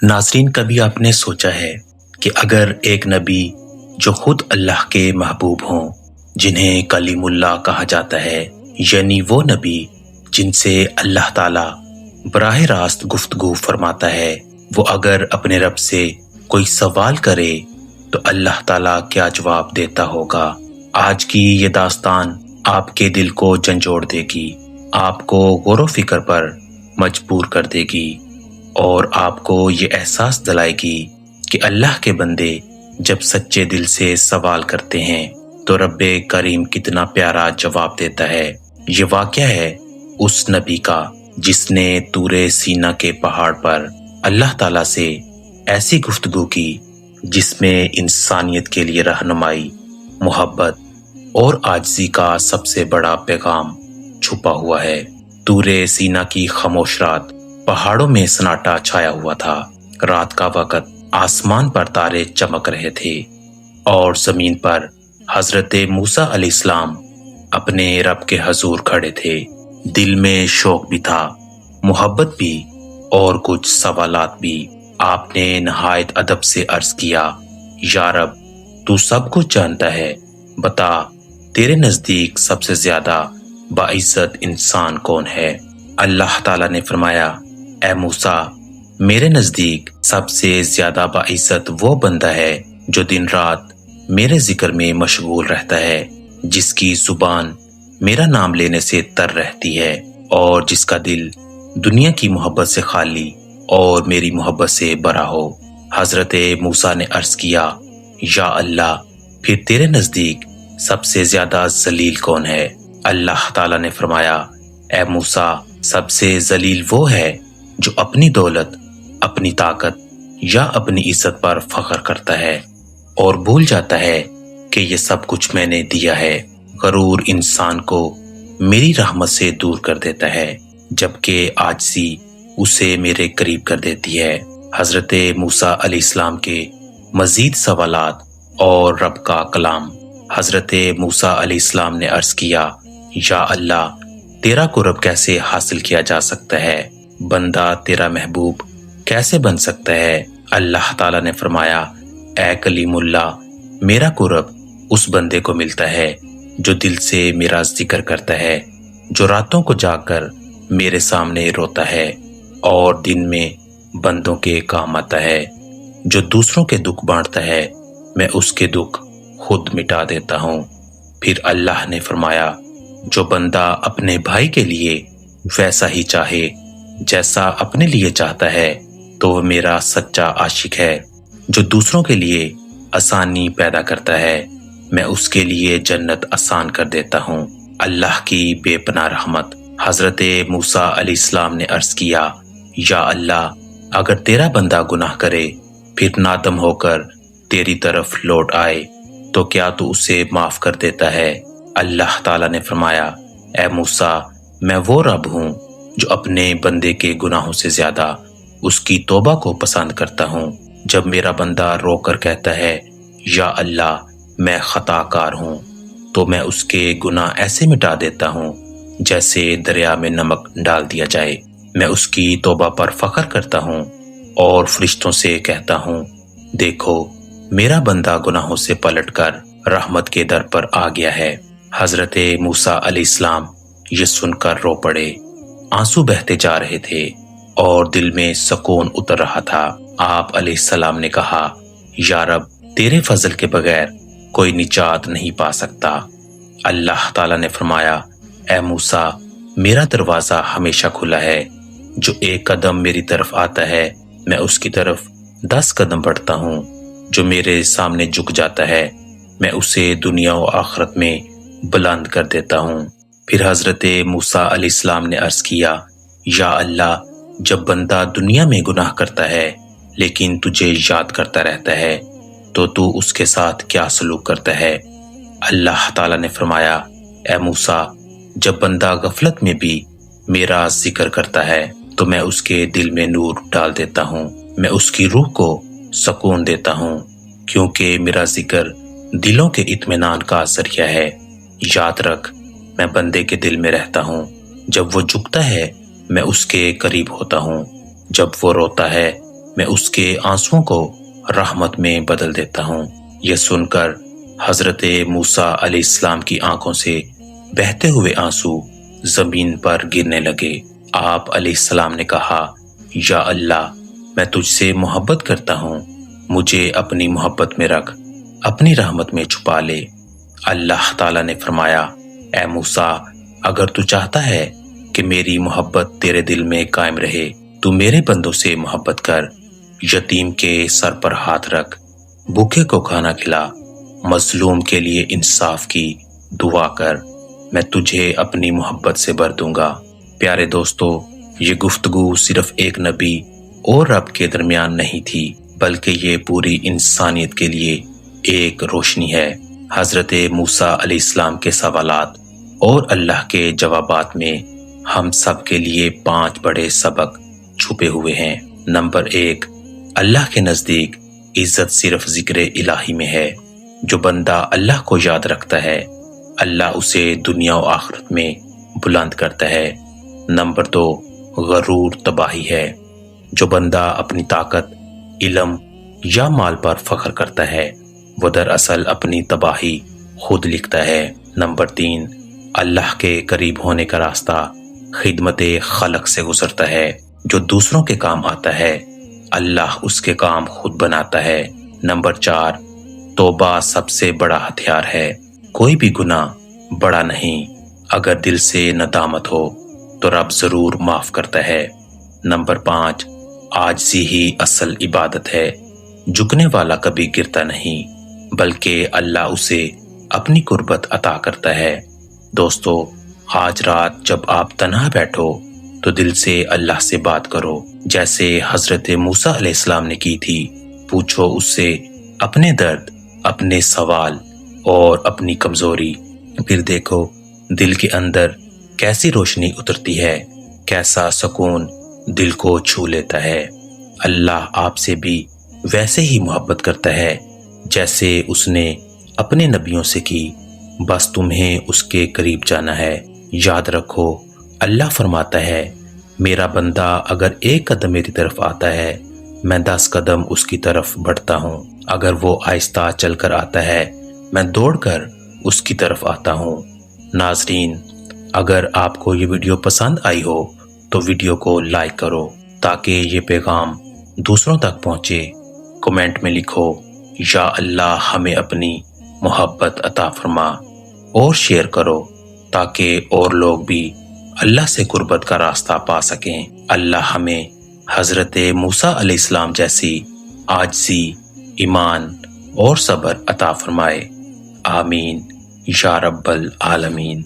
ناظرین، کبھی آپ نے سوچا ہے کہ اگر ایک نبی جو خود اللہ کے محبوب ہوں، جنہیں کلیم اللہ کہا جاتا ہے، یعنی وہ نبی جن سے اللہ تعالیٰ براہ راست گفتگو فرماتا ہے، وہ اگر اپنے رب سے کوئی سوال کرے تو اللہ تعالیٰ کیا جواب دیتا ہوگا؟ آج کی یہ داستان آپ کے دل کو جھنجھوڑ دے گی، آپ کو غور و فکر پر مجبور کر دے گی اور آپ کو یہ احساس دلائے گی کہ اللہ کے بندے جب سچے دل سے سوال کرتے ہیں تو رب کریم کتنا پیارا جواب دیتا ہے۔ یہ واقعہ ہے اس نبی کا جس نے طور سینا کے پہاڑ پر اللہ تعالیٰ سے ایسی گفتگو کی جس میں انسانیت کے لیے رہنمائی، محبت اور عاجزی کا سب سے بڑا پیغام چھپا ہوا ہے۔ طور سینا کی خاموش رات، پہاڑوں میں سناٹا چھایا ہوا تھا۔ رات کا وقت، آسمان پر تارے چمک رہے تھے اور زمین پر حضرت موسیٰ علیہ السلام اپنے رب کے حضور کھڑے تھے۔ دل میں شوق بھی تھا، محبت بھی اور کچھ سوالات بھی۔ آپ نے نہایت ادب سے عرض کیا، یا رب، تو سب کچھ جانتا ہے، بتا تیرے نزدیک سب سے زیادہ باعزت انسان کون ہے؟ اللہ تعالیٰ نے فرمایا، اے موسیٰ، میرے نزدیک سب سے زیادہ باعزت وہ بندہ ہے جو دن رات میرے ذکر میں مشغول رہتا ہے، جس کی زبان میرا نام لینے سے تر رہتی ہے اور جس کا دل دنیا کی محبت سے خالی اور میری محبت سے بھرا ہو۔ حضرت موسیٰ نے عرض کیا، یا اللہ، پھر تیرے نزدیک سب سے زیادہ ذلیل کون ہے؟ اللہ تعالیٰ نے فرمایا، اے موسیٰ، سب سے ذلیل وہ ہے جو اپنی دولت، اپنی طاقت یا اپنی عزت پر فخر کرتا ہے اور بھول جاتا ہے کہ یہ سب کچھ میں نے دیا ہے۔ غرور انسان کو میری رحمت سے دور کر دیتا ہے، جبکہ عاجزی اسے میرے قریب کر دیتی ہے۔ حضرت موسیٰ علیہ السلام کے مزید سوالات اور رب کا کلام۔ حضرت موسیٰ علیہ السلام نے عرض کیا، یا اللہ، تیرا قرب کیسے حاصل کیا جا سکتا ہے؟ بندہ تیرا محبوب کیسے بن سکتا ہے؟ اللہ تعالیٰ نے فرمایا، اے کلیم اللہ، میرا قرب اس بندے کو ملتا ہے جو دل سے میرا ذکر کرتا ہے، جو راتوں کو جاگ کر میرے سامنے روتا ہے اور دن میں بندوں کے کام آتا ہے، جو دوسروں کے دکھ بانٹتا ہے، میں اس کے دکھ خود مٹا دیتا ہوں۔ پھر اللہ نے فرمایا، جو بندہ اپنے بھائی کے لیے ویسا ہی چاہے جیسا اپنے لیے چاہتا ہے تو وہ میرا سچا عاشق ہے۔ جو دوسروں کے لیے آسانی پیدا کرتا ہے، میں اس کے لیے جنت آسان کر دیتا ہوں۔ اللہ کی بے پناہ رحمت۔ حضرت موسیٰ علیہ السلام نے عرض کیا، یا اللہ، اگر تیرا بندہ گناہ کرے پھر نادم ہو کر تیری طرف لوٹ آئے تو کیا تو اسے معاف کر دیتا ہے؟ اللہ تعالیٰ نے فرمایا، اے موسیٰ، میں وہ رب ہوں جو اپنے بندے کے گناہوں سے زیادہ اس کی توبہ کو پسند کرتا ہوں۔ جب میرا بندہ رو کر کہتا ہے، یا اللہ، میں خطا کار ہوں، تو میں اس کے گناہ ایسے مٹا دیتا ہوں جیسے دریا میں نمک ڈال دیا جائے۔ میں اس کی توبہ پر فخر کرتا ہوں اور فرشتوں سے کہتا ہوں، دیکھو، میرا بندہ گناہوں سے پلٹ کر رحمت کے در پر آ گیا ہے۔ حضرت موسیٰ علیہ السلام یہ سن کر رو پڑے، آنسو بہتے جا رہے تھے اور دل میں سکون اتر رہا تھا۔ آپ علیہ السلام نے کہا، یا رب، تیرے فضل کے بغیر کوئی نجات نہیں پا سکتا۔ اللہ تعالیٰ نے فرمایا، اے موسیٰ، میرا دروازہ ہمیشہ کھلا ہے، جو ایک قدم میری طرف آتا ہے میں اس کی طرف 10 قدم بڑھتا ہوں، جو میرے سامنے جھک جاتا ہے میں اسے دنیا و آخرت میں بلند کر دیتا ہوں۔ پھر حضرت موسیٰ علیہ السلام نے عرض کیا، یا اللہ، جب بندہ دنیا میں گناہ کرتا ہے لیکن تجھے یاد کرتا رہتا ہے تو اس کے ساتھ کیا سلوک کرتا ہے؟ اللہ تعالیٰ نے فرمایا، اے موسیٰ، جب بندہ غفلت میں بھی میرا ذکر کرتا ہے تو میں اس کے دل میں نور ڈال دیتا ہوں، میں اس کی روح کو سکون دیتا ہوں، کیونکہ میرا ذکر دلوں کے اطمینان کا ذریعہ ہے۔ یاد رکھ، میں بندے کے دل میں رہتا ہوں، جب وہ جھکتا ہے میں اس کے قریب ہوتا ہوں، جب وہ روتا ہے میں اس کے آنسوؤں کو رحمت میں بدل دیتا ہوں۔ یہ سن کر حضرت موسیٰ علیہ السلام کی آنکھوں سے بہتے ہوئے آنسو زمین پر گرنے لگے۔ آپ علیہ السلام نے کہا، یا اللہ، میں تجھ سے محبت کرتا ہوں، مجھے اپنی محبت میں رکھ، اپنی رحمت میں چھپا لے۔ اللہ تعالیٰ نے فرمایا، اے موسیٰ، اگر تو چاہتا ہے کہ میری محبت تیرے دل میں قائم رہے تو میرے بندوں سے محبت کر، یتیم کے سر پر ہاتھ رکھ، بھوکے کو کھانا کھلا، مظلوم کے لیے انصاف کی دعا کر، میں تجھے اپنی محبت سے بھر دوں گا۔ پیارے دوستو، یہ گفتگو صرف ایک نبی اور رب کے درمیان نہیں تھی، بلکہ یہ پوری انسانیت کے لیے ایک روشنی ہے۔ حضرت موسیٰ علیہ السلام کے سوالات اور اللہ کے جوابات میں ہم سب کے لیے 5 بڑے سبق چھپے ہوئے ہیں۔ نمبر 1، اللہ کے نزدیک عزت صرف ذکر الہی میں ہے۔ جو بندہ اللہ کو یاد رکھتا ہے، اللہ اسے دنیا و آخرت میں بلند کرتا ہے۔ نمبر 2، غرور تباہی ہے۔ جو بندہ اپنی طاقت، علم یا مال پر فخر کرتا ہے، وہ دراصل اپنی تباہی خود لکھتا ہے۔ نمبر 3، اللہ کے قریب ہونے کا راستہ خدمت خلق سے گزرتا ہے۔ جو دوسروں کے کام آتا ہے، اللہ اس کے کام خود بناتا ہے۔ نمبر 4، توبہ سب سے بڑا ہتھیار ہے۔ کوئی بھی گناہ بڑا نہیں، اگر دل سے ندامت ہو تو رب ضرور معاف کرتا ہے۔ نمبر 5، عاجزی ہی اصل عبادت ہے۔ جھکنے والا کبھی گرتا نہیں، بلکہ اللہ اسے اپنی قربت عطا کرتا ہے۔ دوستو، آج رات جب آپ تنہا بیٹھو تو دل سے اللہ سے بات کرو، جیسے حضرت موسیٰ علیہ السلام نے کی تھی۔ پوچھو اس سے اپنے درد، اپنے سوال اور اپنی کمزوری، پھر دیکھو دل کے اندر کیسی روشنی اترتی ہے، کیسا سکون دل کو چھو لیتا ہے۔ اللہ آپ سے بھی ویسے ہی محبت کرتا ہے جیسے اس نے اپنے نبیوں سے کی، بس تمہیں اس کے قریب جانا ہے۔ یاد رکھو، اللہ فرماتا ہے، میرا بندہ اگر ایک قدم میری طرف آتا ہے، میں 10 قدم اس کی طرف بڑھتا ہوں۔ اگر وہ آہستہ چل کر آتا ہے، میں دوڑ کر اس کی طرف آتا ہوں۔ ناظرین، اگر آپ کو یہ ویڈیو پسند آئی ہو تو ویڈیو کو لائک کرو تاکہ یہ پیغام دوسروں تک پہنچے۔ کمنٹ میں لکھو، یا اللہ ہمیں اپنی محبت عطا فرما، اور شیئر کرو تاکہ اور لوگ بھی اللہ سے قربت کا راستہ پا سکیں۔ اللہ ہمیں حضرت موسیٰ علیہ السلام جیسی عاجزی، ایمان اور صبر عطا فرمائے۔ آمین یا رب العالمین۔